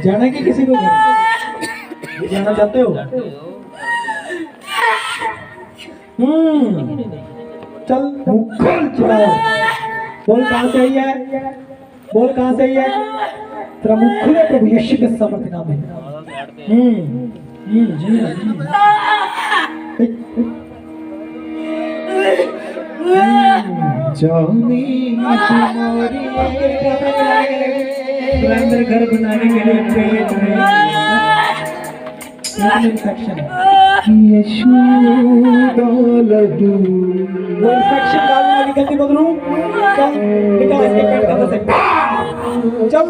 जाना कि किसी को जाना चाहते हो? चल मुखल चलाओ। बोल कहाँ से आई है? बोल कहाँ से आई है? तेरा मुख खुले प्रभु यीशु के समर्थ नाम में। जानी तुम्हारी घर बनाने के लिए प्रेरित है। इन्फेक्शन यीशु डालू वो इन्फेक्शन डालने वाली गलती बदलूं। चल निकाल इसके पेट के अंदर से। चल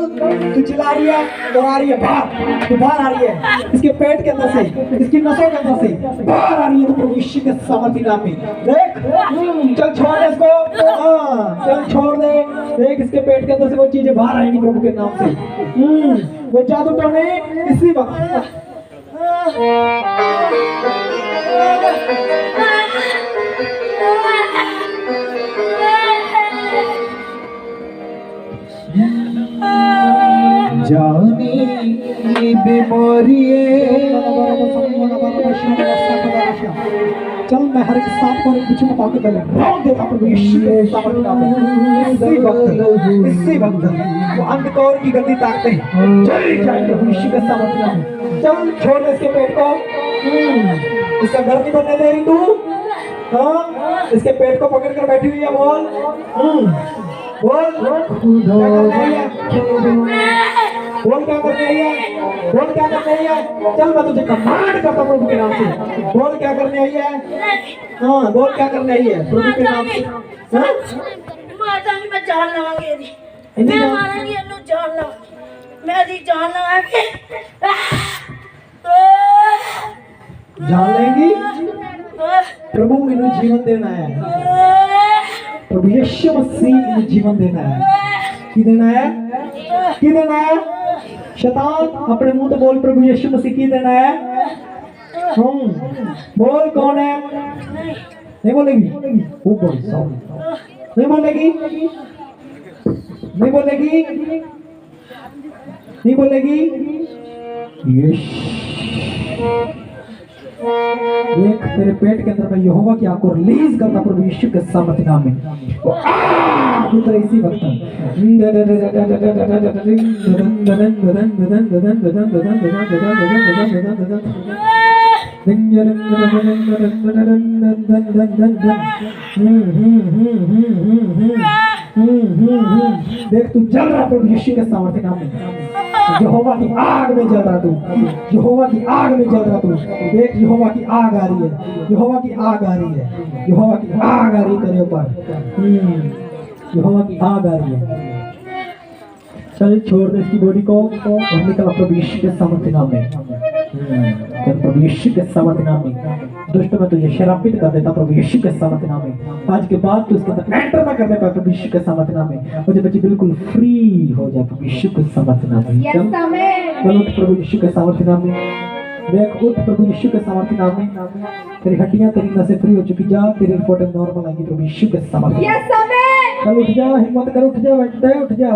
तू चिल्ला रही है तो आ रही है बाहर। तू बाहर आ रही है इसके पेट के अंदर से, इसकी नसों के अंदर से बाहर आ रही है। तो यीशु के सामर्थ्य नाम में देख। चल छोड़ दे इसको। चल छोड़ दे। देख इसके पेट के अंदर से वो चीजें बाहर आएंगी प्रभु के नाम से। वो जादू टोने इसी वक्त जानी बीमारी चल मैं हर एक सांप को बीच में ताकत दे रहा देता प्रभु यीशु के सामर्थ्य नाम में। इसी वक्त वो अंधकार की गंदी ताकतें चली जाए प्रभु यीशु के सामर्थ्य नाम में। चल छोड़ दे इसके पेट को। इसका घर नहीं बनने दे रही तू। हाँ इसके पेट को पकड़ कर बैठी हुई है। बोल बोल बोल क्या करने आई है? बोल क्या करने आई है? चल मैं तुझे कमांड करता हूँ प्रभु के नाम से। बोल क्या करने आई है? हाँ बोल क्या करने आई है प्रभु के नाम से? माता की मैं जान लवांगी यदि मैं मारांगी अन्नू जान लवांगी मैं यदि जान लवांगी जान लेंगी। प्रभु इन्हें जीवन देना है। प्रभु यीशु मसीह इन्हें जीवन देना है। की देना है? की देना है? शैतान अपने मुंह तो बोल प्रभु यीशु मसीह की देना है। बोल कौन है? नहीं बोलेगी। वो बोल नहीं बोलेगी। नहीं बोलेगी। नहीं बोलेगी। देख तेरे पेट के अंदर मैं यहोवा की आग को रिलीज करता प्रभु यीशु के सामर्थ्य नाम में। इसी वक्त देख तू जल रहा प्रभु यीशु के सामर्थ्य नाम में। यहोवा की आग में जल रहा तू। यहोवा की आग में जल रहा तू। देख यहोवा की आग आ रही है। यहोवा की आग आ रही है। यहोवा की आग आ रही है तेरे ऊपर। यहोवा की आग आ रही है। चल छोड़ दे इसकी बॉडी को और निकल प्रभु यीशु के सामर्थ्य नाम में। प्रभु यीशु के सामर्थ्य नाम में दुष्ट में तुझे शराबित कर देता प्रभु यीशु के सामर्थ्य नाम में। आज के बाद तू इसके अंदर एंटर ना करने पाए प्रभु यीशु के सामर्थ्य नाम में। मुझे बच्चे बिल्कुल फ्री हो जाए प्रभु यीशु के सामर्थ्य नाम में। चल प्रभु यीशु के सामर्थ्य नाम में। देख उठ प्रभु यीशु के सामर्थ्य नाम में। तेरी हड्डियां तेरी नसें फ्री हो चुकी। जा तेरी रिपोर्ट नॉर्मल आएगी प्रभु यीशु के सामर्थ्य। चल उठ जा। हिम्मत कर उठ जा। उठ जा।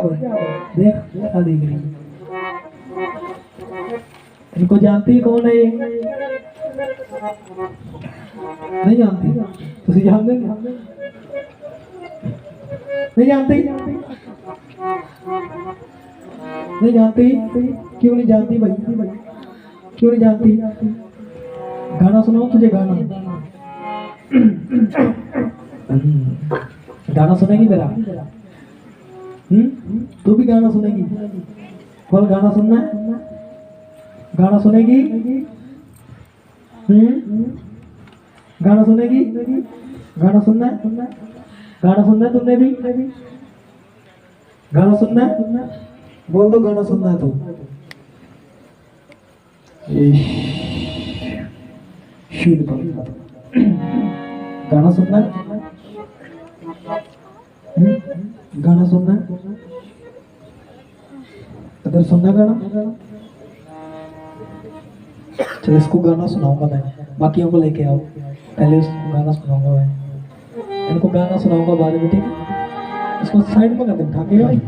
देख क्या देख रही इनको जानती कौन है? नहीं जानती। तुझे जानते नहीं जानती? नहीं जानती? क्यों नहीं जानती भाई? क्यों नहीं जानती? गाना सुनाओ तुझे गाना। गाना सुनेगी मेरा? तू भी गाना सुनेगी? बोल गाना सुनना है? गाना सुनेगी? गाना सुनेगी? गाना सुनना है? गाना सुनना है तुमने भी? गाना सुनना है? बोल दो गाना सुनना है तो। गाना सुनना है? गाना सुनना है? अगर सुनना गाना चल इसको गाना सुनाऊंगा मैं। बाकियों को लेके आओ। पहले उसको गाना सुनाऊंगा मैं। इनको गाना सुनाऊंगा बाद में, ठीक है? इसको साइड में कर दे उठा के भाई।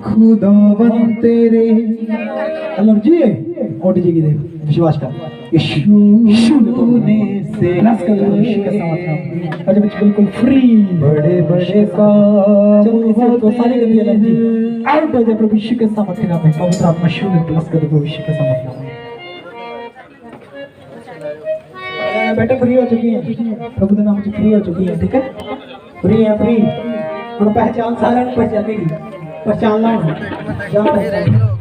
खुदावन तेरे एलर्जी है ओटी जी की देख, विश्वास कर यीशु ने से ब्लेस कर दो यीशु के साथ। आज बच्चे बिल्कुल फ्री, बड़े बड़े चलो इसे तो सारी गंदी एलर्जी आउट हो जाए प्रभु यीशु के सामर्थ्य नाम में। पवित्र आत्मा शुद्ध ब्लेस कर दो प्रभु यीशु के सामर्थ्य नाम में। बेटे फ्री हो चुकी है, प्रभु के नाम से फ्री हो चुकी है, ठीक है? फ्री है, फ्री। और पहचान सारे पहचानेगी, पहचानना है जा पहचान।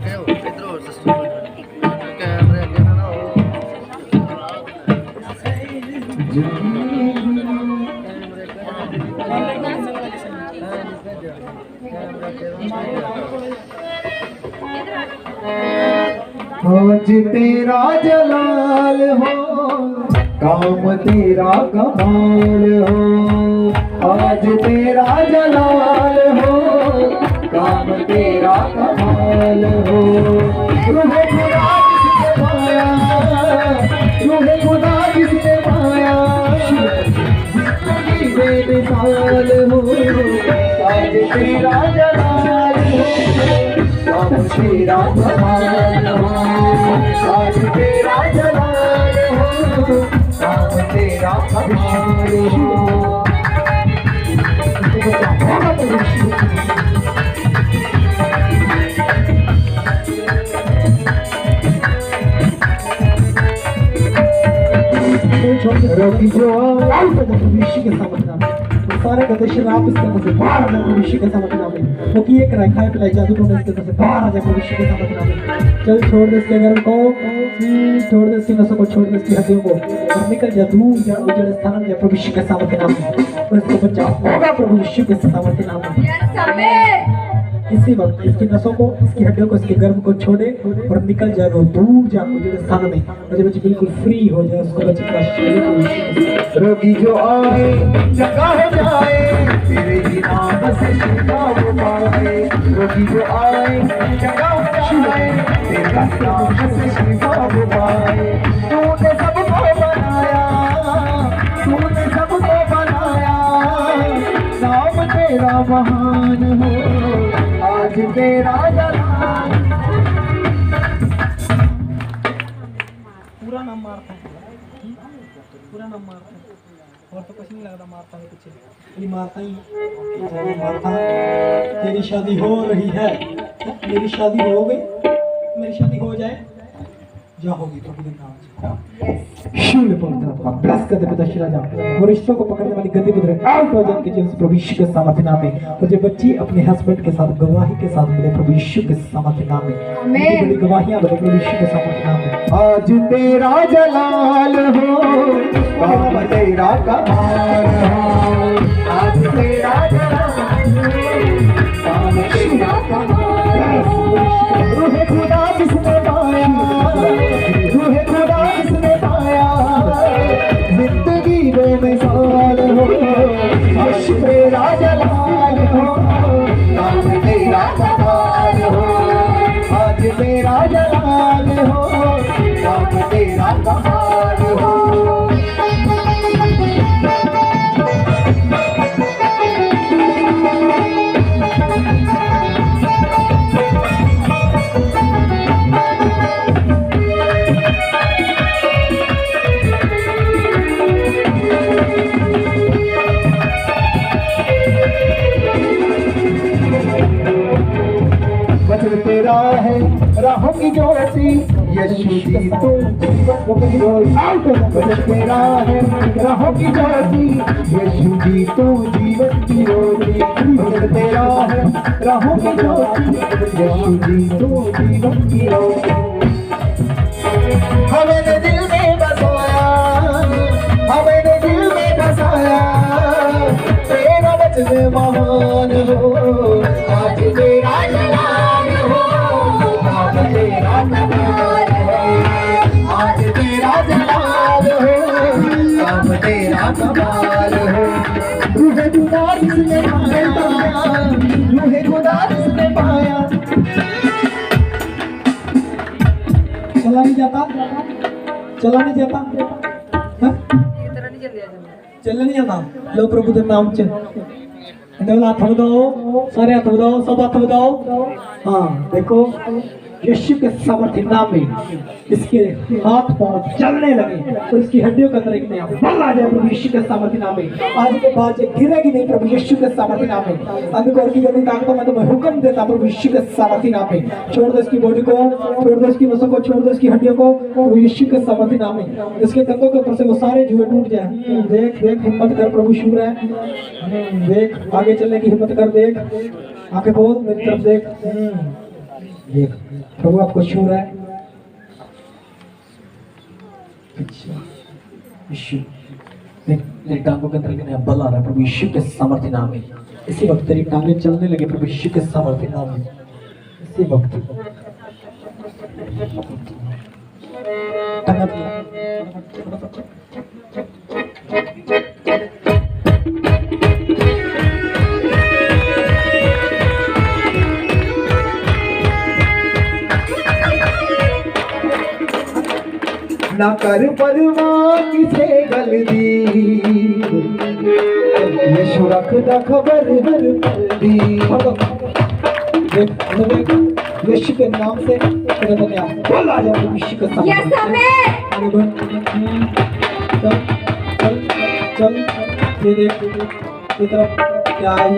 आज तेरा जलाल हो, काम तेरा कमाल हो। आज तेरा जलाल हो, काम तेरा कमाल हो। रूहे खुदा जिसने पाया, रूहे खुदा जिसने पाया, जिंदगी बेमिसाल हो। आज तेरा जलाल हो, काम तेरा कमाल हो। आज तेरा जलाल हो, काम तेरा कमाल हो। रोकी जो आउट हो जाए यीशु के सामर्थ्य नाम में। तो सारे गंदे शराब इस तरह से बाहर आ जाए यीशु के सामर्थ्य नाम में। क्योंकि एक रखा है पिलाई जादू टोने इसके तरह से बाहर आ जाए यीशु के सामर्थ्य नाम में। चल छोड़ दे इसके गर्म को, छोड़ दे इसकी नसों को, छोड़ दे इसकी हड्डियों को और निकल जा दूर जा उजड़े स्थान में जा प्रभु यीशु के सामर्थ्य नाम में। और इसको बचा होगा प्रभु यीशु के सामर्थ्य नाम में। इसी वक्त इसकी नसों को, इसकी हड्डियों को, इसके गर्भ को छोड़े और निकल जाए वो दूर जा उजड़े स्थान में। और जब बच्चे बिल्कुल फ्री हो जाए उसको बच्चे का रोगी जो आए चंगा हो जाए, तेरे ही नाम से शिफा हो पाए। रोगी जो आए चंगा हो जाए, तेरे ही नाम से शिफा हो पाए। तूने सबको बनाया, तूने सबको बनाया, नाम तेरा महान हो। आज तेरा जलाल पूरा नाम मारता है, पूरा नाम मारता है और तो कुछ नहीं लगता, मारता है कुछ नहीं, मारता ही मारता। तेरी शादी हो रही है, मेरी शादी हो गई, मेरी शादी हो जाए जा होगी प्रभु के नाम से। शुद्ध पवित्र आत्मा ब्लेस कर दे पिता श्री राजा और रिश्तों को पकड़ने वाली गंदी बुद्धि आउट हो जाए के जीवन से प्रभु यीशु के सामर्थ्य नाम में। और जो बच्ची अपने हस्बैंड के साथ गवाही के साथ मिले प्रभु यीशु के सामर्थ्य नाम में, आमीन। बड़ी गवाहियां बने प्रभु यीशु के सामर्थ्य नाम में। आज तेरा जलाल हो, काम तेरा कमाल हो। आज तेरा जलाल हो, काम तेरा कमाल हो। रूहे खुदा जिसने पाया, रूहे खुदा जिसने पाया, जिंदगी बेमिसाल हो। आज तेरा जलाल हो, काम तेरा कमाल हो। आज तेरा जलाल हो, काम तेरा कमाल हो। वचन तेरा है राहों की ज्योति, यीशु जी तो जीवन की ज्योति। वचन तेरा है राहों की ज्योति, यीशु जी तो जीवन की ज्योति। वचन तेरा है राहों की ज्योति, यीशु जी तो जीवन की ज्योति। हमें दिल में बसाया, हमें दिल में बसाया, तेरा वचन महान हो। आज तेरा जलाल हो, आज तेरा कमाल हो। आज तेरा जलाल हो, आज तेरा कमाल हो। रूहे खुदा जिसने पाया, रूहे खुदा जिसने पाया। चला नहीं जाता, चला नहीं जाता, हाँ? चलने नहीं आता लो प्रभु के नाम च हाथ बताओ, सारे हाथ बताओ, सब हाथ बताओ। हाँ देखो यीशु के सामर्थ्य नाम में इसके हाथ पांव चलने लगे और इसकी हड्डियों के अंदर एक नया बल आ जाए प्रभु यीशु के सामर्थ्य नाम में। आज के बाद ये गिरेगी नहीं प्रभु यीशु के सामर्थ्य नाम में। अंधकार की गंदी ताकतों में तुम्हें हुक्म देता प्रभु यीशु के सामर्थ्य नाम में। छोड़ दो इसकी बॉडी को, छोड़ दो इसकी नसों को, छोड़ दो इसकी हड्डियों को प्रभु यीशु के सामर्थ्य नाम में। इसके कंधों के ऊपर से वो सारे जुए टूट जाए। देख देख हिम्मत कर प्रभु शूर है। देख आगे चलने की हिम्मत कर। देख आंखें खोल मेरी तरफ देख। देख प्रभु आपको छू रहा है। अच्छा यीशु मेरी टांगों के अंदर नया बल आ रहा है प्रभु यीशु के सामर्थ्य नाम में। इसी वक्त तेरी टांगें चलने लगे प्रभु यीशु के सामर्थ्य नाम में। इसी वक्त टांगा ना कर परवाह किसे गल दी, यीशु रखदा खबर हर पल दी। देख यीशु के नाम से तेरे को नया बल आ जाए यीशु के सामने। यस आमीन। आगे बढ़। चल चल चल ये देख ये तरफ क्या है ये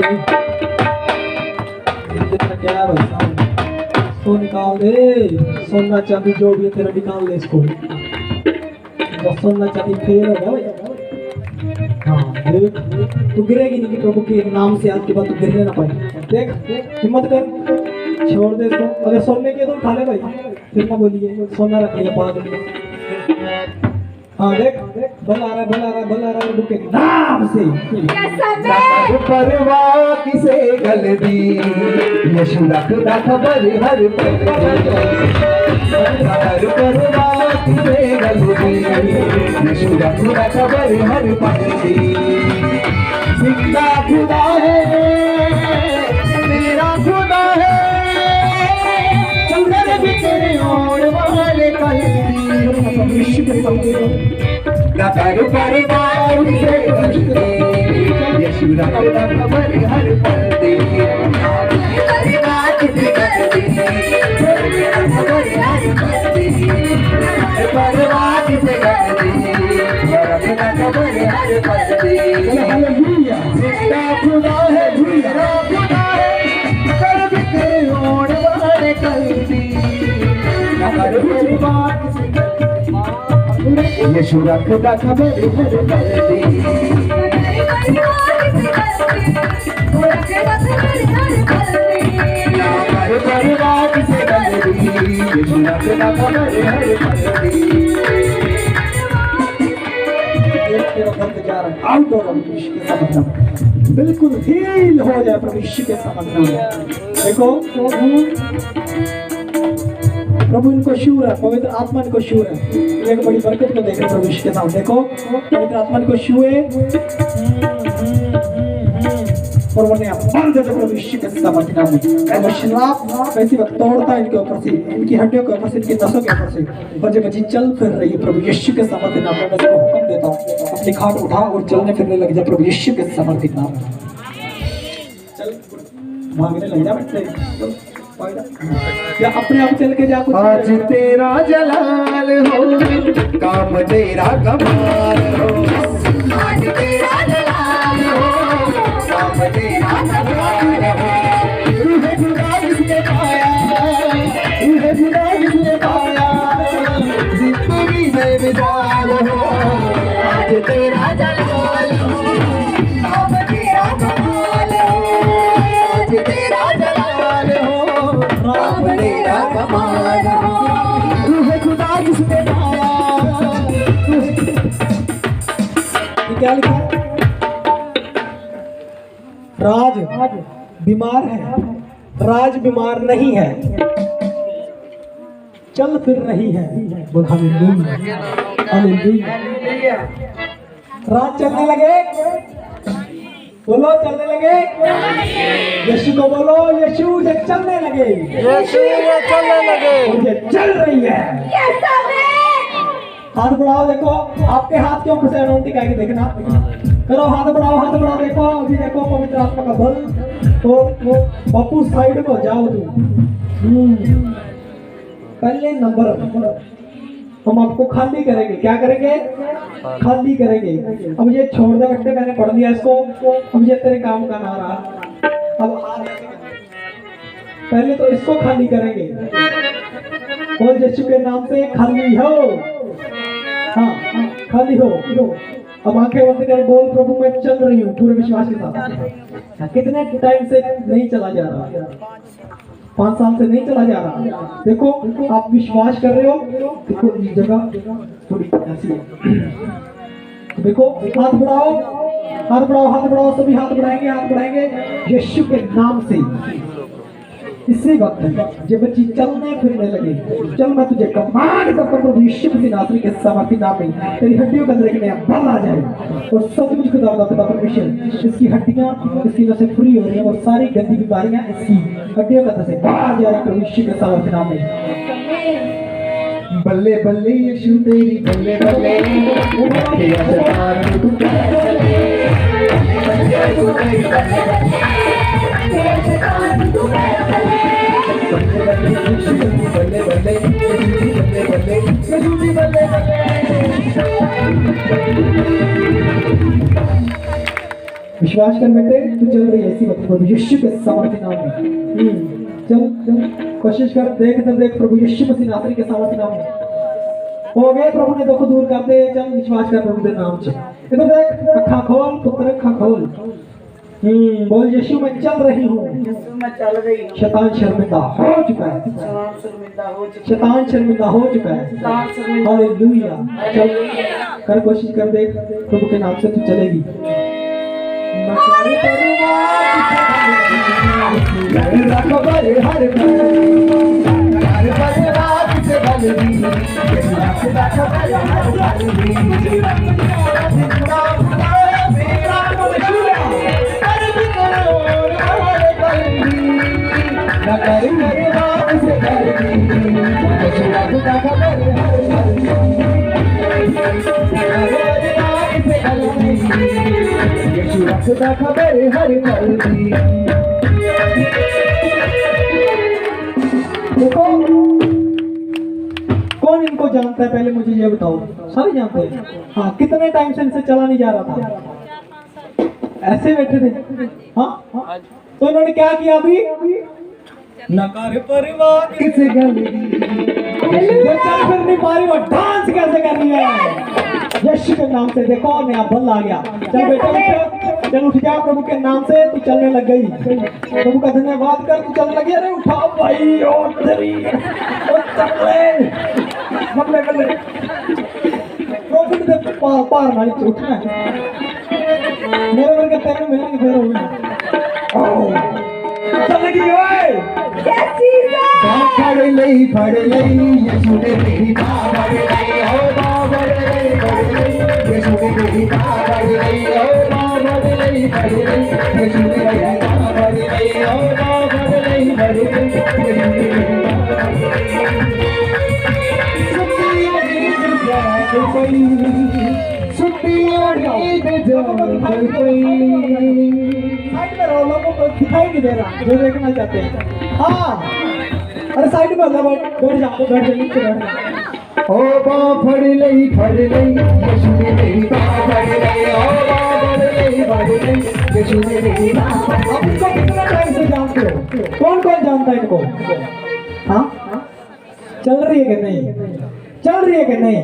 तरफ क्या है भाई साहब। सो निकाल दे, सोना चांदी जो भी है तेरा निकाल दे इसको। सोना चांदी फेल हो गया। हाँ देख तू गिरेगी नहीं कि प्रभु के नाम से आज के बाद तू गिरने ना पाए। देख हिम्मत कर, छोड़ दे इसको। अगर सोने के तो उठा ले भाई, फिर ना बोलिए सोना रख लिया बाद में। हाँ देख बल आ रहा है, बल आ रहा है, बल आ रहा है प्रभु के नाम से। यस आमीन। परवाह किसे गल दी, यीशु रखदा खबर हर पल दी। हर परवाह किसे गल दी, यीशु रखदा खबर हर पल दी। जिंदा खुदा है मेरा खुदा है, चंदर बिखरे होने वाले कल ना कर परवाह किसे गल दी, यीशु रखदा खबर हर पल दी। परवाह किसे गल दी, खबर हर पल दी। परवाह किसे गल दी, रखदा खबर हर पल दी। हालेलुया। जिंदा खुदा है, मेरा खुदा है, कर बिखरे होने वाले कल दी। ना कर परवाह किसे गल दी, यीशु रखदा खबर हर पल दी। परवाह किसे गल दी, यीशु रखदा खबर हर पल दी। तेरा दर्द जा रहा है आउट हो रहा है यीशु के सामर्थ्य नाम। बिल्कुल हील हो जाए प्रभु यीशु के सामर्थ्य नाम। देखो प्रभु इनको शूर है, पवित्र आत्मा इनको शूर है। एक बड़ी बरकत को देख रहे प्रभु यीशु के सामने। देखो पवित्र आत्मा इनको छुए और वो नया बल देते प्रभु यीशु के सामर्थ्य नाम में। और शराब ऐसी वक्त तोड़ता है इनके ऊपर से, इनकी हड्डियों के ऊपर से, इनकी नसों के ऊपर से, और जब बच्ची चल फिर रही है प्रभु यीशु के सामर्थ्य नाम में। मैं इसको हुक्म देता हूँ अपनी खाट उठा और चलने फिरने लग जा प्रभु यीशु के सामर्थ्य नाम में। चल भागने लग जा बेटे, या अपने आप चल के जा कुछ। आज तेरा जलाल हो, काम तेरा कमाल हो। आज तेरा जलाल हो, काम तेरा कमाल हो। रूह खुदा जिसने पाया, रूह खुदा जिसने पाया, जिंदगी में मिसाल हो। आज तेरा जलाल हो, काम तेरा कमाल हो। आज तेरा जलाल हो, काम तेरा कमाल हो। रूह खुदा जिसने पाया। ये क्या लिखा है? राज बीमार है, राज बीमार नहीं है, चल फिर रही है। बोल हालेलुया, हालेलुया। राज चलने लगे, बोलो चलने लगे। यीशु को बोलो, यीशु ये चलने लगे, यीशु ये चलने लगे, और ये चल रही है। यस आमीन। हाथ बढ़ाओ, देखो आपके हाथ के ऊपर से अनोंटी का देखना। करो हाथ बढ़ाओ देखो अभी देखो पवित्र आत्मा का बल। तो वो पप्पू साइड को जाओ तुम। पहले नंबर हम आपको खाली करेंगे। क्या करेंगे? खाली करेंगे। अब ये छोड़ दे बेटे, मैंने पढ़ लिया इसको। अब ये तेरे काम का ना रहा। अब पहले तो इसको खाली करेंगे। बोल यीशु के नाम से खाली हो। हाँ खाली हो। अब आंखें बंद कर बोल प्रभु मैं चल रही हूँ पूरे विश्वास के साथ। कितने टाइम से नहीं चला जा रहा? 5 साल से नहीं चला जा रहा। देखो आप विश्वास कर रहे हो। देखो इस जगह थोड़ी ऐसी है। देखो हाथ बढ़ाओ सभी हाथ बढ़ाएंगे यीशु के नाम से। इसी वक्त जब बच्ची चलने फिरने लगे, चल मैं तुझे कमांड करता हूं प्रभु यीशु मसीह नासरी के सामर्थ्य नाम में तेरी हड्डियों के अंदर एक नया बल आ जाए और सब कुछ खुदा पिता परमेश्वर इसकी हड्डियां इसकी नसें फ्री हो रही हैं और सारी गंदी बीमारियां इसकी हड्डियों के अंदर से बाहर जा रही प्रभु यीशु के सामर्थ्य नाम में। बल्ले बल्ले यीशु तेरी बल्ले बल्ले तेरा शैतान तू कैसे चले तू तेरी बल्ले तेरा शैतान तू कैसे चले बल्ले यीशु तेरी बल्ले बल्ले यीशु तेरी बल्ले विश्वास कर बेटे तू चल रही है ऐसी वक्त प्रभु यीशु के सामर्थ्य नाम में। चल कोशिश कर, देख प्रभु यीशु मसीह नासरी के सामर्थ्य नाम में हो गए। प्रभु ने दुख दूर कर दे। चल विश्वास कर प्रभु के नाम से। इधर देख, अखा खोल पुत्र, अखा खोल। बोल यीशु मैं चल रही हूँ। शैतान शर्मिंदा हो चुका है। शैतान शर्मिंदा हो चुका है। हालेलुया। चल कर कोशिश कर, देख प्रभु के नाम से तू चलेगी। खबर हर पल की। देखो कौन इनको जानता है पहले मुझे ये बताओ। सारे जानते हैं। हाँ कितने टाइम से इनसे चला नहीं जा रहा था? ऐसे बैठे थे। हाँ तो इन्होंने क्या किया अभी? नकार परिवार किसे गली चल फिर नहीं पा रही वो डांस कैसे कर रही है यीशु के नाम से। देखो नया बल आ गया। चल बेटा उठ, चल उठ जा प्रभु के नाम से। तू चलने लग गई। प्रभु का धन्यवाद कर, तू चलने लगी। अरे उठा भाई और तेरी और चले बल्ले प्रभु ने पार मारी उठना मेरे वर्ग तेरे मिलने फिर होगा। चल लगी ओए फड़ लई यीशु ने मेरी बात फड़ लई हो बाबड़ लई यीशु ने मेरी बात फड़ लई हो बाबड़ लई फड़ लई यीशु ने मेरी बात फड़ लई हो बाबड़ लई फड़ लई यीशु ने मेरी बात सुतियों नींद जाग गई। साइड में रहो, लोगों को दिखाई नहीं दे रहा जो देखना चाहते हैं। हाँ अरे साइड में बैठ जा नीचे बैठ जा। ओ बा फड़ लई यीशु ने मेरी बात फड़ लई ओ बा फड़ लई यीशु ने मेरी बात। आप इनको कितना टाइम से जानते हो? कौन जानता है इनको? हाँ चल रही है कि नहीं? चल रही है कि नहीं?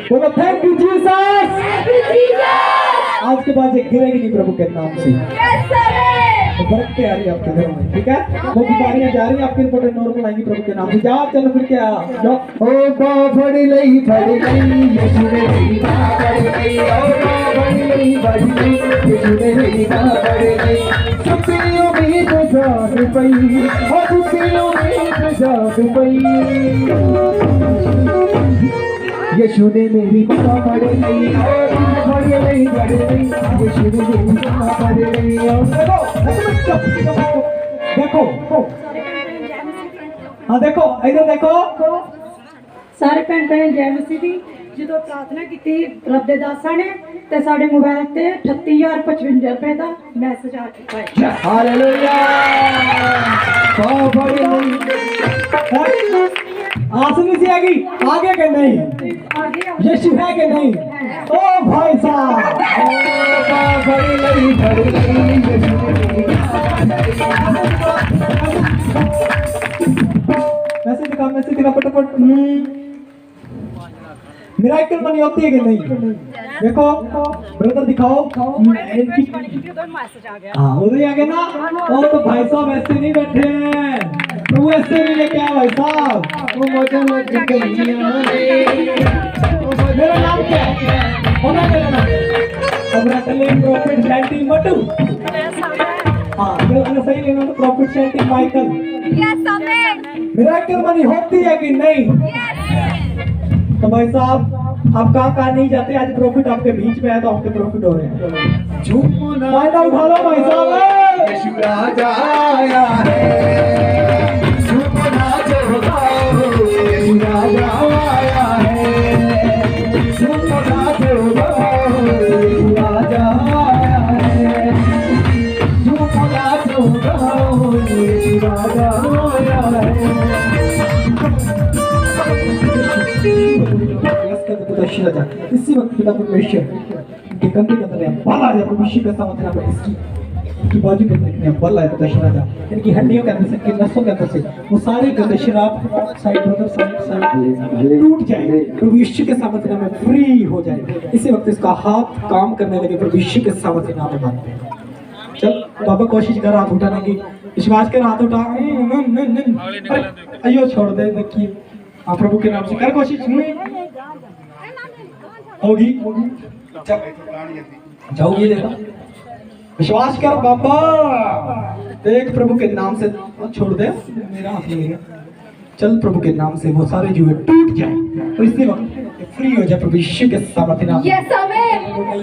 बोलो थैंक यू जीसस। आज के बाद ये गिरेगी नहीं प्रभु के नाम से। बरकतें आ रही है आपके घरों में। ठीक है वो बीमारियां जा रही हैं आपकी रिपोर्टें नॉर्मल आएंगी प्रभु के नाम से। जाओ चलो फिर क्या जाओ। ओ बा फड़ लई यीशु ने मेरी बात फड़ लई ओ बा फड़ लई यीशु ने मेरी बात फड़ लई। सुतियों में तो जाग पई ओ सुतियों में तो जाग पई यीशु ने मेरी बात फड़ लई ओ फड़ लई यीशु ने मेरी बात फड़ लई। देखो हाँ देखो इधर देखो। सारे भैन भैन जय मसीह दी। जो प्रार्थना की रब दे दासां ने ਤੇ ਸਾਡੇ ਮੋਬਾਈਲ ਤੇ 38055 ਰੁਪਏ ਦਾ ਮੈਸੇਜ ਆ ਚੁੱਕਾ ਹੈ। हालेलुया बहुत बड़ी आसनी से आगे के नहीं आगे यीशु है कि नहीं? ओ भाई साहब बड़ी लड़ी मैसेज दिखा फटाफट। मिराकल मनी होती है कि नहीं? देखो ब्रदर दिखाओ इनकी हाँ उधर आगे ना। ओ तो भाई साहब ऐसे नहीं बैठे हैं, तो वो ऐसे नहीं लेके आए भाई साहब। वो मोटे मेरा नाम क्या है? होना मेरा नाम अब्राहम प्रॉफिट सैंटी मटू। हाँ मेरा सही लेना तो profit senti Michael. Miracle money होती है कि नहीं? तो भाई साहब आप कहाँ नहीं जाते, आज प्रॉफिट आपके बीच में है तो आपके प्रॉफिट हो रहे हैं। फायदा उठा लो भाई साहब। यीशु राजा आया है, झूम नाचो गाओ, यीशु राजा आया है, झूम नाचो गाओ, यीशु राजा आया है, झूम नाचो गाओ, यीशु राजा आया है। इसी वक्त पिता परमेश्वर के कंधे का तले बल आ जाए भविष्य का समाधान में इसकी बॉडी के अंदर में बल आए पिता राजा, इनकी हड्डियों के अंदर से, इनकी नसों के अंदर से वो सारे गंदे शराब साइड ब्रदर साइड टूट जाए, भविष्य के समाधान में फ्री हो जाए। इसी वक्त इसका हाथ काम करने लगे भविष्य के समाधान में बात। चल बाबा कोशिश कर हाथ उठाने की, विश्वास कर हाथ उठा। अयो छोड़ दे, देखिए आप प्रभु के नाम से कर कोशिश। होगी जाओगी देखा, विश्वास कर बाबा, देख प्रभु के नाम से छोड़ दे, मेरा हाथ नहीं गया। चल प्रभु के नाम से वो सारे जुए टूट जाए और इसी वक्त फ्री हो जाए प्रभु यीशु के सामर्थ्य नाम से।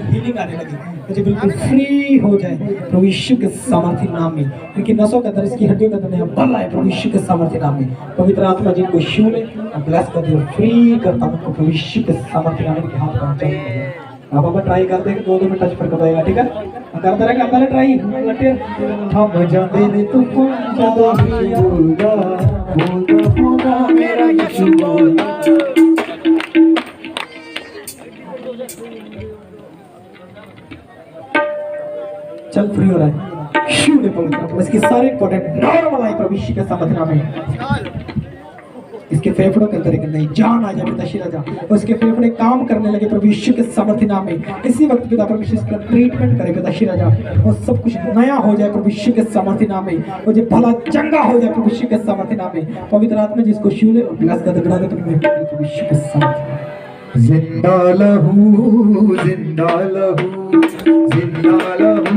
हीलिंग आने लगी, मुझे बिल्कुल फ्री हो जाए प्रभु यीशु के सामर्थ्य नाम में। इनकी नसों के अंदर, इसकी हड्डियों के अंदर बल आए प्रभु यीशु के सामर्थ्य नाम में। पवित्र आत्मा जिनको छू ले ब्लेस कर दिया, फ्री करता हूँ प्रभु यीशु के सामर्थ्य नाम के हाथ पहुंचा। आप बाबा ट्राई कर दे, 2 मिनट टच पर करेगा, ठीक है? करता रहेगा पहले ट्राई। हम जाते ने तूफान ਜਦੋਂ बोलदा बोलदा बोलदा मेरा यीशु बोलदा। चल फ्री हो रहा है शिव ने पवित्र आत्मा इसकी सारे इंपॉर्टेंट नॉर्मल आई प्रभु यीशु के सामर्थ्य नाम में। इसके फेफड़ों के अंदर एक नई जान आ जाए पिता श्री राजा, उसके फेफड़े काम करने लगे प्रभु यीशु के सामर्थ्य नाम में। इसी वक्त पिता परमेश्वर इसका ट्रीटमेंट करे पिता श्री राजा, और सब कुछ नया हो जाए प्रभु यीशु के सामर्थ्य नाम में। और जो भला चंगा हो जाए प्रभु यीशु के सामर्थ्य नाम में। पवित्र आत्मा जिसको छू ले ब्लेस कर दे प्रभु यीशु के सामर्थ्य। जिंदा लहू जिंदा लहू जिंदा लहू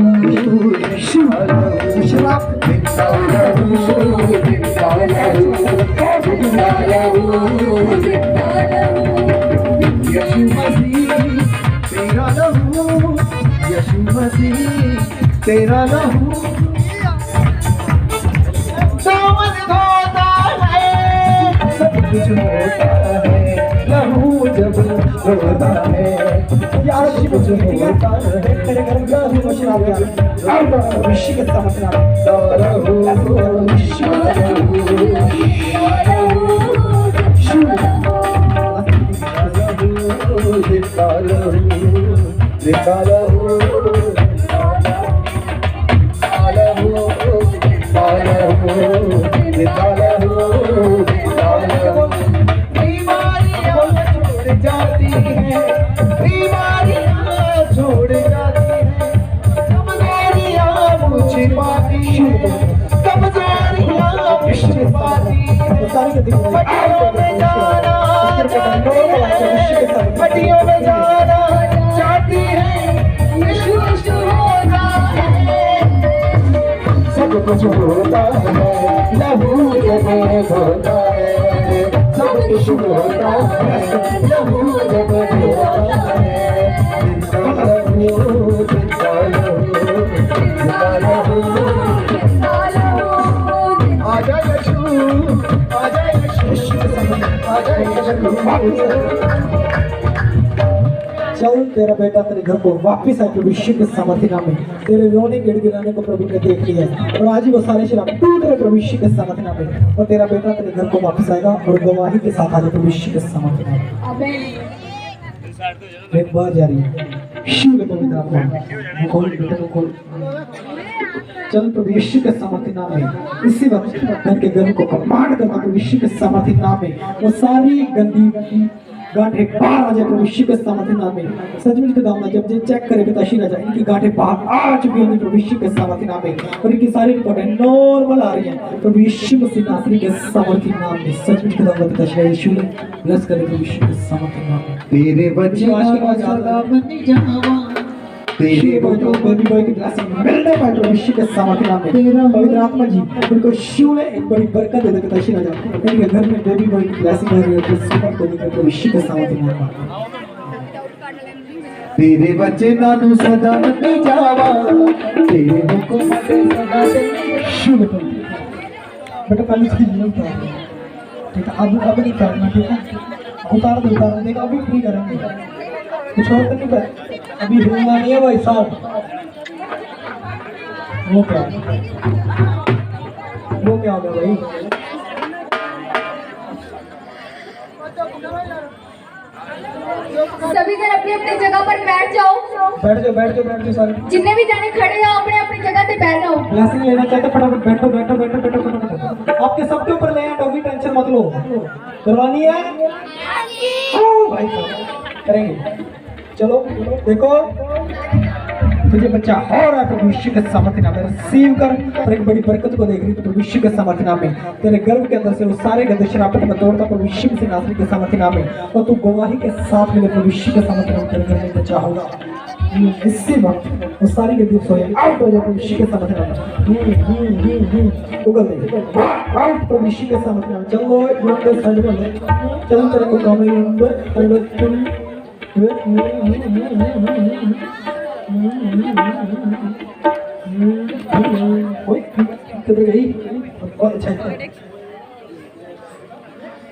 यीशु लहू जिंदा लहू जिंदा लहू जिंदा लहू जिंदा लहू यीशु मसीह तेरा लहू, यीशु मसीह तेरा लहू दामन धोता है, सब कुछ होता है लहू जब होता है। यार शिव जो होता है तेरे घर में लहू को शराब दिया और विश्व के सामर्थ्य नाम लहू यीशु पटियों में जाना चाहती है, यीशु यीशु होता है, सब कुछ होता है लहू जब होता है, सब कुछ होता है लहू जब होता है। जिंदा लहू जिंदा लहू जिंदा लहू आजा यीशु आजा यीशु आजा यीशु। चल तेरा बेटा तेरे घर को वापस आए प्रभु यीशु के सामर्थ्य नाम में। तेरे रोने गिड़गिड़ाने को प्रभु ने देख लिया है और आज ही वो सारे शराब टूट रहे प्रभु यीशु के सामर्थ्य नाम में, और तेरा बेटा तेरे घर को वापस आएगा और गवाही के साथ आ जाए प्रभु यीशु के सामर्थ्य नाम में। एक बार जारी शिव के पवित्र आत्मा खोल बेटे को खोल। चल प्रभु यीशु के सामर्थ्य नाम में इसी वक्त घर के घर को कमांड करता प्रभु यीशु के सामर्थ्य नाम में वो सारी गंदी गांठें बाहर आ जाए प्रभु यीशु के सामर्थ्य नाम में। सचमुच के दामना जब ये चेक करे पिता श्री राजा इनकी गांठें बाहर आ चुकी होंगी प्रभु यीशु के सामर्थ्य नाम में, और इनकी सारी रिपोर्टें नॉर्मल आ रही हैं प्रभु यीशु मसीह नासरी के सामर्थ्य नाम में। सचमुच के दामना पिता श्री यीशु ने ब्लेस करे प्रभु यीशु के सामर्थ्य नाम में। तेरे वचन सलाम जावा तेरे बच्चों बेबी बॉय की ब्लेसिंग मिलने पाए प्रभु यीशु के सामर्थ्य नाम में। तेरा पवित्र आत्मा जी उनको शिव ने एक बड़ी बरकत दे दे पिता श्री राजा, इनके घर में बेबी बॉय की ब्लेसिंग हो रही है सुपर को देकर प्रभु यीशु के सामर्थ्य नाम में। तेरे वचनां नु सदा मन्नी जावा तेरे हुक्म ते सदा चलनी। शिव बेटा पहले इसकी जरूरत है, ठीक है? अब नहीं करना, ठीक है? उतार दे देगा, अभी फ्री करेंगे, कुछ और नहीं कर, अभी हिलना नहीं है भाई साहब। वो क्या हो गया भाई? सभी जन अपनी अपनी जगह पर बैठ जाओ सारे जितने भी जाने खड़े हो अपने अपनी जगह पे बैठ जाओ। ब्लेसिंग लेना चाहते फटाफट बैठो फटाफट। आपके सबके ऊपर ले डॉगी, टेंशन मत लो, करवानी है भाई साहब, करेंगे। चलो देखो तुझे बच्चा हो रहा है प्रभु यीशु के सामर्थ्य नाम में, रिसीव कर और एक बड़ी बरकत को देख रही है प्रभु यीशु के सामर्थ्य नाम में। तेरे गर्भ के अंदर से वो सारे गंदे शराबत में तोड़ता प्रभु यीशु के नासरी के सामर्थ्य नाम में, और तू गवाही के साथ में प्रभु यीशु के सामर्थ्य नाम तेरे घर में बच्चा होगा। इसी वक्त वो सारी गंदी सोए आउट हो जाए प्रभु यीशु के सामर्थ्य नाम में। उगल दे आउट प्रभु यीशु के सामर्थ्य नाम। चलो एक मिनट के साइड में चलो तेरे को काम में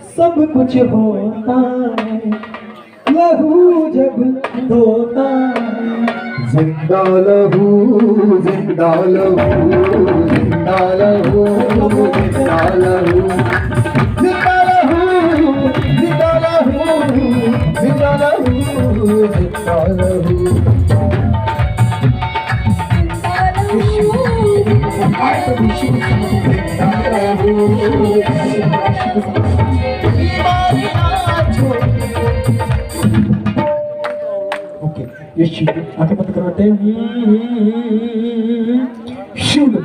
सब कुछ होता है लहू जब धोता, जिंदा लहू जिंदा लहू जिंदा लहू जिंदा लहू जिंदा लहू जिंदा लहू जिंदा लहू जिंदा लहू। ओके यीशु आंखें बंद करो बेटे। शिव ने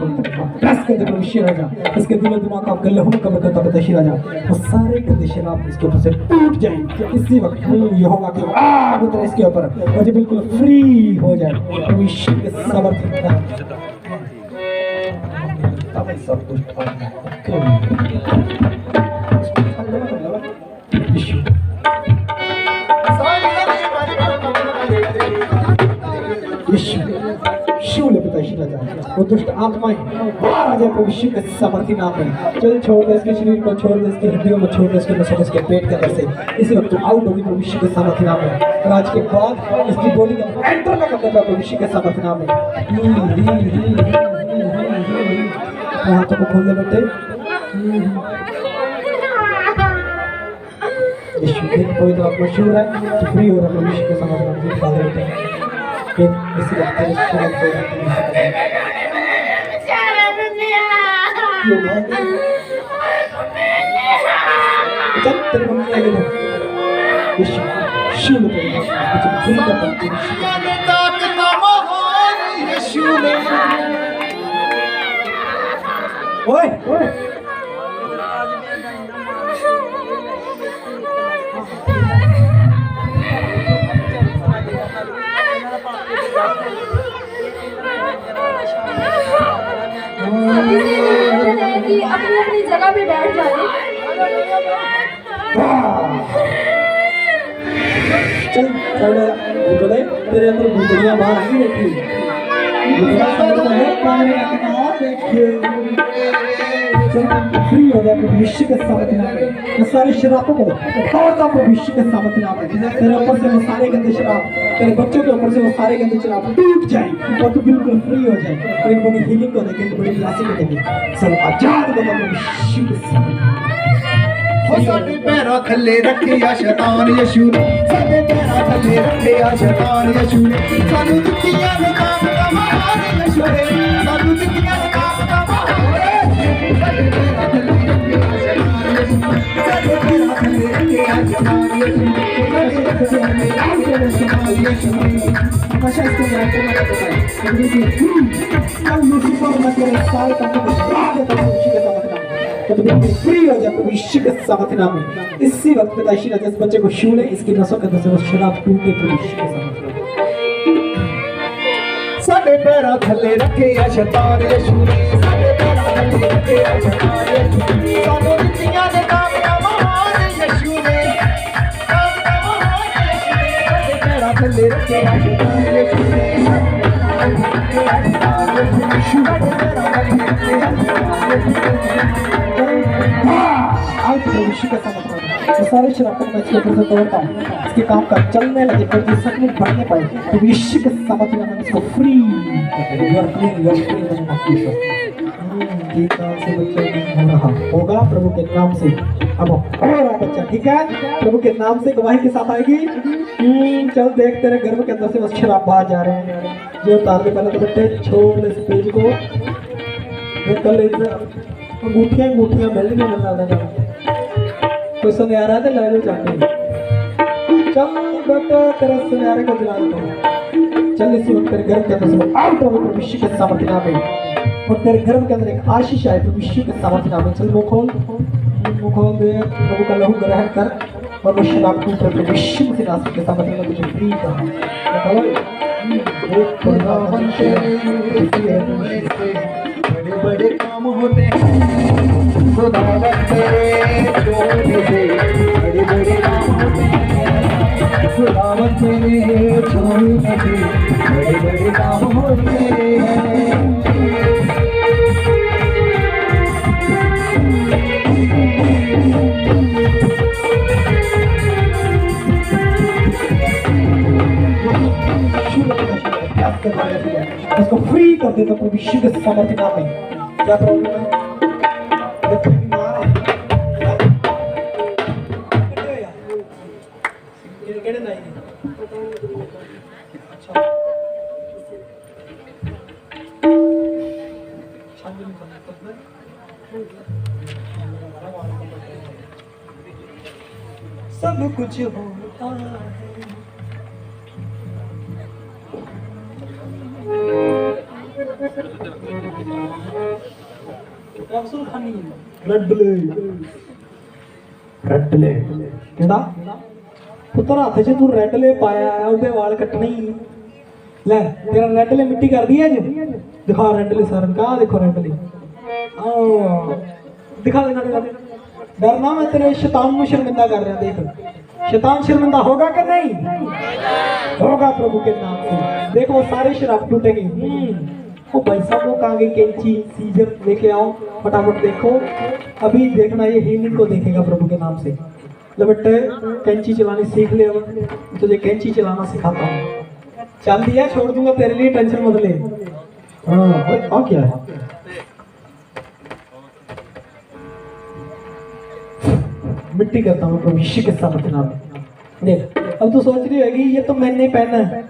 प्रेस कर दे प्रभु यीशु राजा, इसके दिल दिमाग का गले हुम कम करता पिता यीशु राजा, वो सारे गंदे शराब इसके ऊपर से टूट जाए इसी वक्त। यहोवा की आग उतरे इसके ऊपर और ये बिल्कुल फ्री हो जाए प्रभु यीशु के सामर्थ्य नाम में। सब कुछ यीशु यीशु शिव ने पिता यीशु राजा वो दुष्ट आत्माएं बाहर आ जाए प्रभु यीशु के सामर्थ्य नाम में। चल छोड़ दे इसके शरीर को, छोड़ दे इसकी हड्डियों को, छोड़ दे इसके नसों, इसके पेट के अंदर से इसी वक्त आउट होगी प्रभु यीशु के सामर्थ्य नाम में। और आज के बाद इसकी बॉडी का एंटर ना करता प्रभु यीशु के सामर्थ्य नाम में। अपने हाथों को खोल दे बेटे। यीशु एक पवित्र आत्मा शिव है तो फ्री हो रहा प्रभु यीशु के सामर्थ्य नाम में। फादर बेटे इसी वक्त तेरे शरीर को जब तेरे मम्मी आगे ना यीशु शिव ने कुछ फ्री करता यीशु ने ओए अपनी अपनी जगह पे बैठ जाए। चल चल तेरे अंदर भूतड़ियां बाहर आई देखी, भूतड़ा देखिए फ्री हो जाए प्रभु यीशु के सामर्थ्य नाम में। ये सारे शराबों को तोड़ता प्रभु यीशु के सामर्थ्य नाम में। तेरे ऊपर से वो सारे गंदे शराब, तेरे बच्चों के ऊपर से वो सारे गंदे शराब टूट जाए और तू बिल्कुल फ्री हो जाए और एक बड़ी हीलिंग को देखे, एक बड़ी ब्लेसिंग को देखे। सब आजाद बना प्रभु यीशु के सामर्थ्य। हो साडे पैरां थल्ले रखिया शैतान यीशु ने, साडे पैरां थल्ले रखिया शैतान यीशु ने, सानू दित्तियां ने काम दा महान यीशु ने, सानू दित्तियां ने काम दा महान। साडे पैरां थल्ले रखिया शैतान यीशु ने, साडे पैरां थल्ले रखिया शैतान यीशु ने, साडे पैरां थल्ले रखिया शैतान यीशु ने। आशा इसको मैं करना चाहता हूं कल लूसीफर न करे सारे काम को आगे तक यीशु के सामर्थ्य नाम में। तो बिल्कुल फ्री हो जाए प्रभु यीशु के सामर्थ्य नाम में। इसी वक्त पिता यीशु ने इस बच्चे को छू ले, इसकी नसों के अंदर से वो शराब टूटे प्रभु यीशु के सामर्थ्य नाम में। साडे पैरां थल्ले रखिया शैतान यीशु ने, साडे पैरां थल्ले रखिया शैतान यीशु ने, सानू दित्तियां ने काम दा महान यीशु ने, काम दा महान यीशु ने, साडे पैरां थल्ले रखिया शैतान यीशु ने, आज प्रभु यीशु का सामर्थ्य नाम में। वो सारे शराबों को मैं इसके ऊपर से तोड़ता हूँ, इसके काम का चलने लगे पर ये सच में बढ़ने पाए प्रभु यीशु के सामर्थ्य नाम में इसको फ्री से बच्चा हो रहा होगा प्रभु के नाम से। अब हो रहा बच्चा, ठीक है, प्रभु के नाम से गवाही के साथ आएगी। चल देख तेरे गर्भ के अंदर से बस शराब बाहर जा रहे हैं। जो उतारने पहले तो बेटे छोड़ ले इस पेज को, कल अंगूठियां मिल रही मिलना कोई सुनहरा तो ले लो जाके। चल बेटा तेरा सुनहरे को जला देता हूँ। चल इसी वक्त तेरे गर्भ के अंदर से आउट हो प्रभु यीशु के सामर्थ्य नाम में। और तेरे गर्भ के अंदर एक आशीष आए प्रभु यीशु के सामर्थ्य नाम में। चल मुंह खोल दे, प्रभु का लहू ग्रहण कर और वो शराब टूट प्रभु यीशु के नाम के सामर्थ्य में तुझे फ्री कर। बड़े बड़े काम होते हैं खुदावंत तेरे छोड़ दे, बड़े बड़े काम होते हैं खुदावंत तेरे छोड़ दे, बड़े बड़े काम होते हैं। उसको फ्री कर देता प्रभु यीशु के सामर्थ्य नाम में। क्या प्रॉब्लम है? सब कुछ होता है रटले केड़ा पुत्र हाथ च तू रेड ले पाया है, उदे वाल कटने ही ले तेरा रेड ले मिट्टी कर दी है जो दिखा रेड ले सर का देखो रेड ले दिखा देना डरना मैं तेरे शैतान को शर्मिंदा कर रहा देख शैतान शर्मिंदा होगा कि नहीं होगा प्रभु के नाम से। देखो वो सारे शराब टूटेंगे। ओ भाई साहब वो कहाँ गई कैंची सीजर लेके आओ फटाफट। देखो अभी देखना ये हीलिंग को देखेगा प्रभु के नाम से। लबटे कैंची चलानी सीख ले, अब तुझे कैंची चलाना सिखाता हूँ। चल दिया छोड़ दूंगा तेरे लिए, टेंशन मत ले। हाँ क्या है मिट्टी करता हूँ प्रभु यीशु के सामर्थ्य नाम में। देख अब तू सोच रही होगी ये तो मैंने पहना है,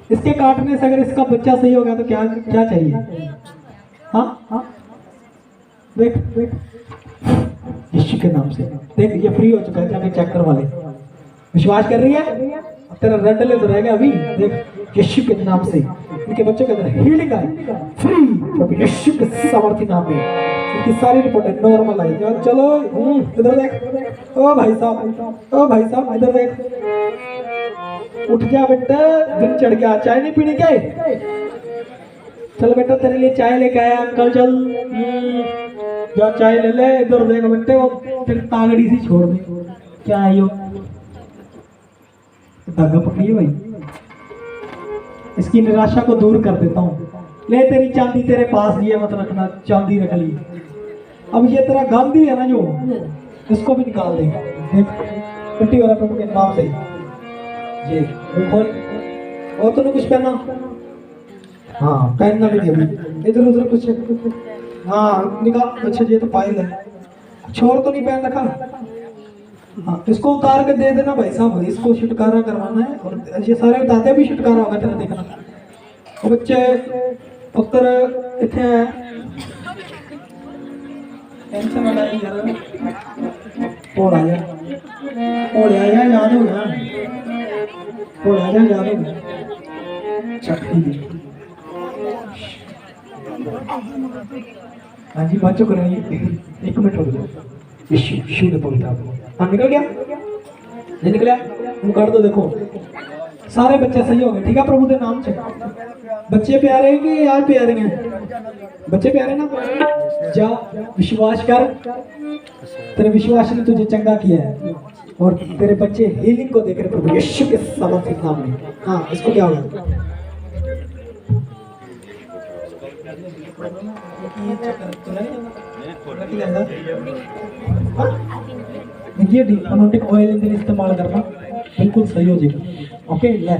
इसके काटने से अगर इसका बच्चा सही हो गया तो क्या क्या चाहिए। हाँ देख देख यीशु के नाम से देख ये फ्री हो चुका है, जाके चेक करवा ले। विश्वास कर रही है? तेरा रेड ले तो रहेगा अभी। देख यीशु के नाम से इनके बच्चों के अंदर हीलिंग आई फ्री प्रभु यीशु के सामर्थ्य नाम में। इनकी सारी रिपोर्टें नॉर्मल आई। चलो इधर देख। ओ भाई साहब इधर देख, उठ जा बेटा, दिन चढ़ गया, चाय नहीं पीनी क्या? चल बेटा तेरे लिए चाय लेके आया अंकल, चल जा चाय ले ले। इधर देख बेटे वो तेरी तागड़ी सी छोड़ दे। क्या है यो धागा पकड़िए भाई, इसकी निराशा को दूर कर देता हूँ। ले तेरी चांदी तेरे पास ही है, मत रखना, चांदी रख ली। अब ये तेरा गांधी है ना जो, इसको भी निकाल दे। देख मिट्टी वाला प्रभु के नाम से ये मुंह खोल। और तूने कुछ पहना? हाँ पहनना भी नहीं अभी। इधर उधर कुछ हाँ निकाल। अच्छा ये तो पायल है, कुछ और तो नहीं पहन रखा? हाँ इसको उतार के दे देना भाई साहब, इसको छुटकारा करवाना है। और ये सारे बताते भी छुटकारा होगा तेरा, देखना। और बच्चे पुत्र कितने हैं? टेंशन ना ले यार, और आ जा, और आ जा, याद हो गया, और आ जा, याद हो गया। हाँ जी बात करेंगे, 1 मिनट रुक जाओ। यीशु यीशु ने पवित्र आपको हाँ निकल गया, नहीं निकला तुम कर दो। देखो सारे बच्चे सही हो गए, ठीक है प्रभु के नाम से। बच्चे प्यारे हैं कि यार प्यारे हैं? बच्चे प्यारे ना? जा विश्वास कर, तेरे विश्वास ने तुझे चंगा किया है और तेरे बच्चे हीलिंग को देख रहे प्रभु यीशु के सामर्थ्य नाम में। हाँ इसको क्या होगा? ये अनोटिक ऑयल इस्तेमाल करना बिल्कुल सही हो जाएगा। ओके ले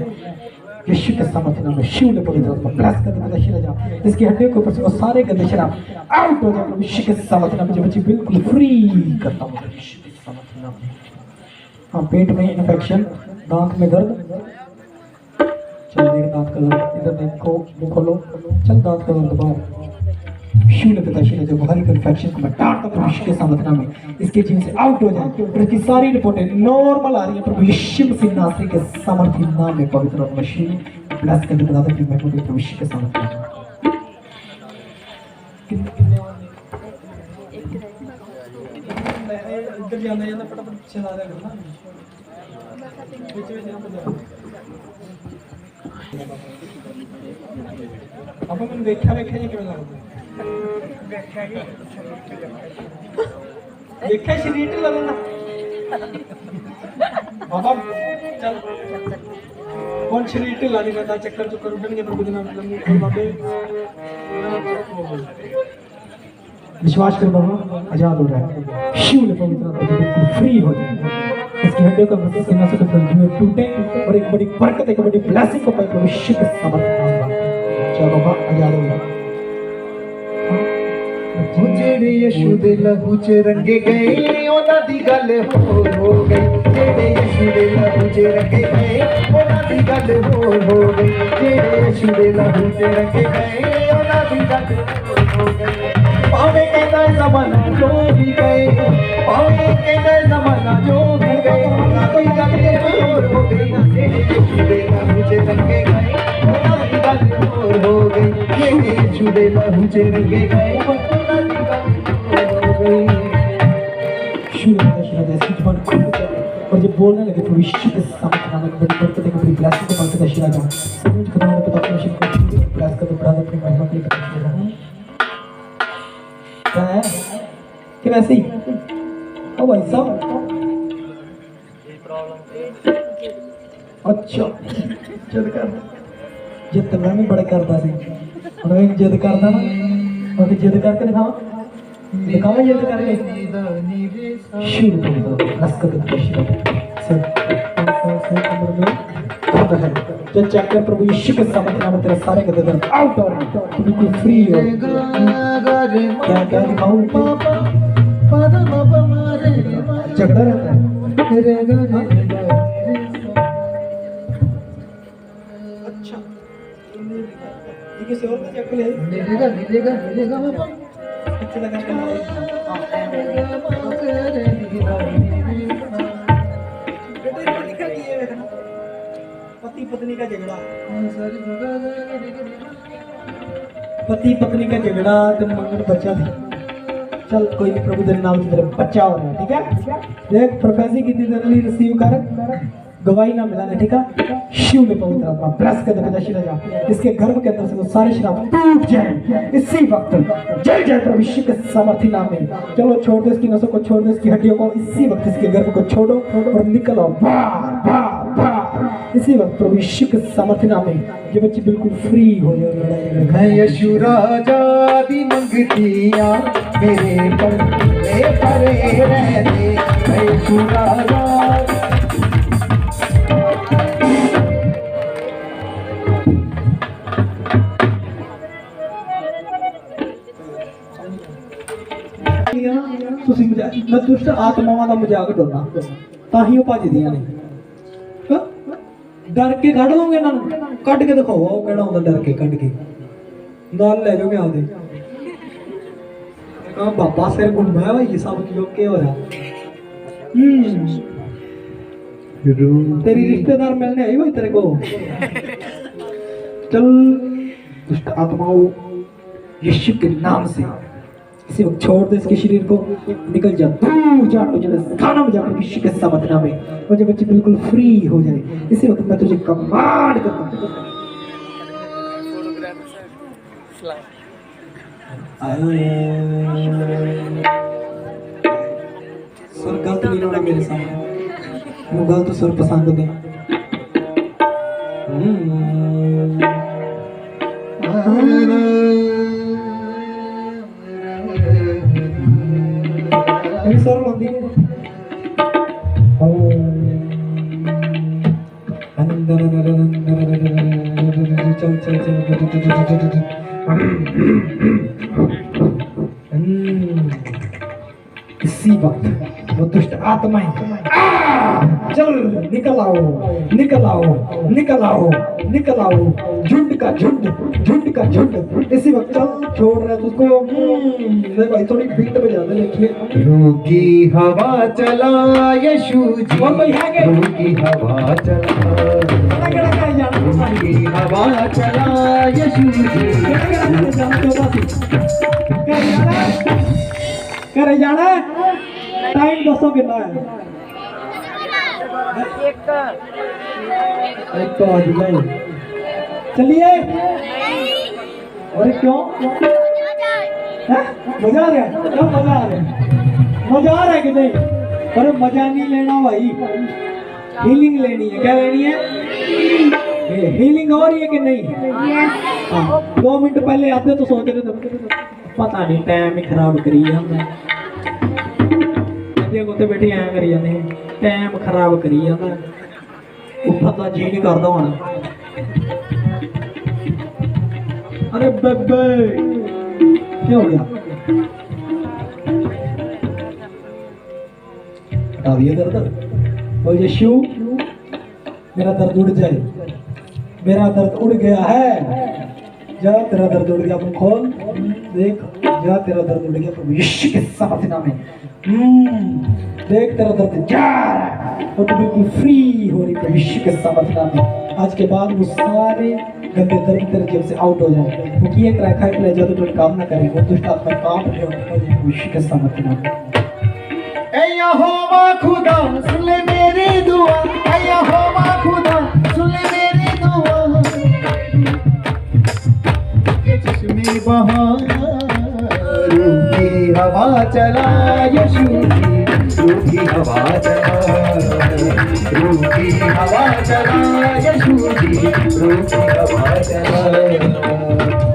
यीशु के सामर्थ्य नाम में शिव ने पवित्र आत्मा ब्लेस कर दे शरीर जा, इसकी हड्डियों के ऊपर से वो सारे गंदे शराब आउट हो जाए यीशु के सामर्थ्य नाम में। बच्चे बिल्कुल फ्री करता हूँ यीशु के सामर्थ्य नाम में। हाँ पेट में इन्फेक्शन, दांत में दर्द, चल देख दांत का दर्द, इधर देखो मुंह खोलो, चल दांत का दर्द बाहर। यीशु ने पिता जो बाहरी इन्फेक्शन को मैं डांटता हूं यीशु के सामर्थ्य नाम में, इसके जीवन से आउट हो जाए और इसकी सारी रिपोर्टें नॉर्मल आ रही है प्रभु यीशु मसीह नासरी के सामर्थ्य नाम में। पवित्र आत्मा यीशु ब्लेस कर दे बताते कि मैं प्रभु यीशु के सामर्थ्य नाम में। इधर जाना जाना फटाफट चला रहा है ना। अब मैं देखा देखा जी क्यों लगता देखा शरीर ढिला लगना बाबा चल कौन शरीर ढिला नहीं करता, चक्कर चुक्कर उठने प्रभु के नाम में बाबे विश्वास कर बाबा आजाद हो रहा है। शिव ने पवित्र बिल्कुल फ्री हो जाए, इसकी हड्डियों का नसों के तंतुएं टूटे और एक बड़ी बरकत, एक बड़ी ब्लेसिंग को पाए प्रभु यीशु के सामर्थ्य नाम में। चलो बाबा आजाद हो रहा जेड़े यीशु दे लहू च रंगे गए ओना दी गल हो गई। जेड़े यीशु दे लहू च रंगे गए ओना दी गल हो गई। जेड़े यीशु दे लहू च रंगे गए ओना दी गल हो गई। पावे कहता ज़माना जो भी गए, पावे कहता ज़माना जो भी गए, ओना दी गल हो गई। जेड़े यीशु दे लहू च रंगे गए ओना दी गल हो गई। जेड़े यीशु दे लहू च रंगे गए और जब बोलने लगे तो यीशु के सामर्थ्य नाम में बड़ी बरकत, एक बड़ी ब्लेसिंग को पाकर दर्शना जाओ। सब कुछ खत्म होने पर अपने मशीन को ब्लेस कर दो, ब्रदर अपनी महिमा के लिए करना क्या है कि वैसे ही ओ भाई साहब। अच्छा जिद कर जिद मैं भी बड़े करता सी, और एक जिद करता ना और जिद करके दिखाओ दिखाओ जिद करके शुरू कर दो नस्क के शुरू से उम्र में जो चेक कर प्रभु यीशु के सामर्थ्य नाम में तेरे सारे गंदे दर्द आउट और बिल्कुल फ्री हो। क्या क्या दिखाऊं झगड़ा रहता है। अच्छा ये किसी और का चेक ले मिलेगा मिलेगा मिलेगा बाबा कितना लगा पति पत्नी का झगड़ा, पति पत्नी का झगड़ा तो मंगन बच्चा थी। चल कोई नहीं प्रभु तेरे नाम से तेरा बच्चा हो रहा है, ठीक है। देख प्रोफेसी की तेरे रिसीव कर, गवाही ना मिलाने, ठीक है। शिव ने पवित्र आत्मा ब्लेस कर दे शिला जा, इसके गर्भ के अंदर से वो सारे शराब टूट जाए इसी वक्त। जय जय प्रभु यीशु के सामर्थ्य नाम में। चलो छोड़ दो इसकी नसों को, छोड़ दो इसकी हड्डियों को, इसी वक्त इसके गर्भ को छोड़ो और निकलो बाहर बाहर बाहर इसी वक्त प्रभु यीशु के सामर्थ्य नाम में। ये बच्चे बिल्कुल फ्री हो जाए। मैं यीशु राजा दी मंगतियां मेरे पल्ले परे रहते मैं सुनागा। ਤੁਸੀਂ ਮੈਂ ਦੁਸ਼ਟ ਆਤਮਾਵਾਂ ਦਾ ਮਜ਼ਾਕ ਡੋਲਣਾ ਤਾਂ ਹੀ ਉਹ ਭੱਜਦੀਆਂ ਨੇ। ਹਾਂ? ਡਰ ਕੇ ਕੱਢ ਲਓਗੇ ਇਹਨਾਂ ਨੂੰ, ਕੱਢ ਕੇ ਦਿਖਾਓ ਉਹ ਕਿਹੜਾ ਹੁੰਦਾ ਡਰ ਕੇ ਕੱਢ ਕੇ ਨਾਲ ਲੈ ਜਾਓਗੇ ਆਪਦੇ। ਆ ਬਾਬਾ ਸਿਰ ਘੁੰਮਿਆ ਵਾ ਇਹ ਸਭ ਕਿਉਂ ਕੀ ਹੋ ਰਿਹਾ। तेरी रिश्तेदार मिलने आई हुई तेरे को। चल दुष्ट आत्माओं यीशु के नाम से इसी वक्त छोड़ दे इसके शरीर को, निकल जा दूर जा मुझे खाना में जाकर यीशु के सामर्थ्य नाम में मुझे बच्चे बिल्कुल फ्री हो जाए। इसी वक्त मैं तुझे कमांड करता हूँ। सर गलत नहीं होना मेरे सामने, वो गलत सर पसंद नहीं। सर लंदी चल चल चल इसी वक्त वो दुष्ट आत्माएं चल निकल आओ निकल आओ निकल आओ निकल आओ। झुंड का झुंड, झुंड का झुंड इसी वक्त चल छोड़ रहा है तुझको। भाई थोड़ी बीट बजा दे देखिए। रूकी हवा चला यीशु जी, और भाई है के रूकी हवा चला, रूकी हवा चला यीशु जी। करे जाना टाइम दसो कितना है। एक तो आज गए चलिए। अरे क्यों है? मजा आ रहा है? क्यों मजा आ रहा है? मजा आ रहा है कि नहीं? अरे मजा नहीं लेना भाई, हीलिंग लेनी है। क्या लेनी है? हीलिंग हो रही है कि नहीं? हाँ। 2 मिनट पहले आते तो सोच रहे थे पता नहीं टाइम ही खराब करी है हमने। गोते बैठे ऐ करी जाते टाइम खराब करी जाता उठा तो जी नहीं करता होना। अरे बेबे क्या हो गया? हटा दिया दर्द। बोल यीशु मेरा दर्द उड़ जाए, मेरा दर्द उड़ गया है। जा तेरा दर्द उड़ गया, अपन खोल देख। जा तेरा दर्द उड़ गया प्रभु यीशु के सामर्थ्य नाम में। देख तेरा दर्द जा रहा है और तू बिल्कुल फ्री हो रही प्रभु यीशु के सामर्थ्य नाम में। आज के बाद वो सारे गंदे दर्द तेरे जेब से आउट हो जाए। वो किए कर रखा है कि जादू टोन काम ना करे, वो दुष्ट आत्मा काम नहीं हो प्रभु यीशु के सामर्थ्य नाम में। ऐ यहोवा खुदा सुन ले मेरी दुआ, ऐ यहोवा खुदा सुन ले मेरी दुआ। ये चश्मे बहा रूठी हवा चला यीशु जी, रूठी हवा चला, रूठी हवा चला यीशु जी, रूठी हवा चला,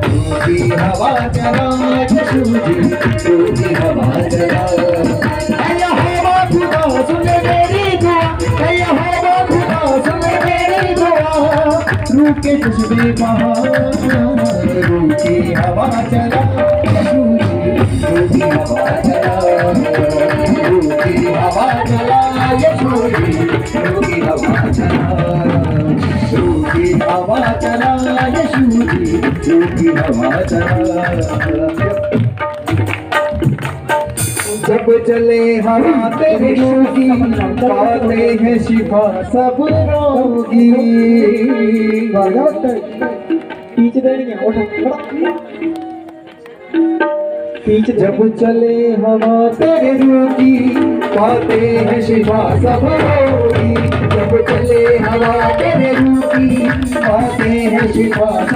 रूठी हवा चला यीशु जी, रूठी हवा चला। ऐ यहोवा खुदा सुन मेरी दुआ, ऐ यहोवा खुदा सुन मेरी दुआ। रूठ के चश्मे बहा रूठी हवा चला यीशु जी, रूठी हवा चला, रूठी हवा चला यीशु जी, रूठी हवा चला, रूठी हवा चला यीशु जी, रूठी हवा चला। जब चले हवा तेरी रोगी, पाते हैं शिफा सब रोगी। पीछे देनी है उठ पीछे। जब चले हवा तेरे रोगी, पाते हैं शिफा सब रोगी। जब चले हवा तेरे रोगी, पाते हैं शिफा।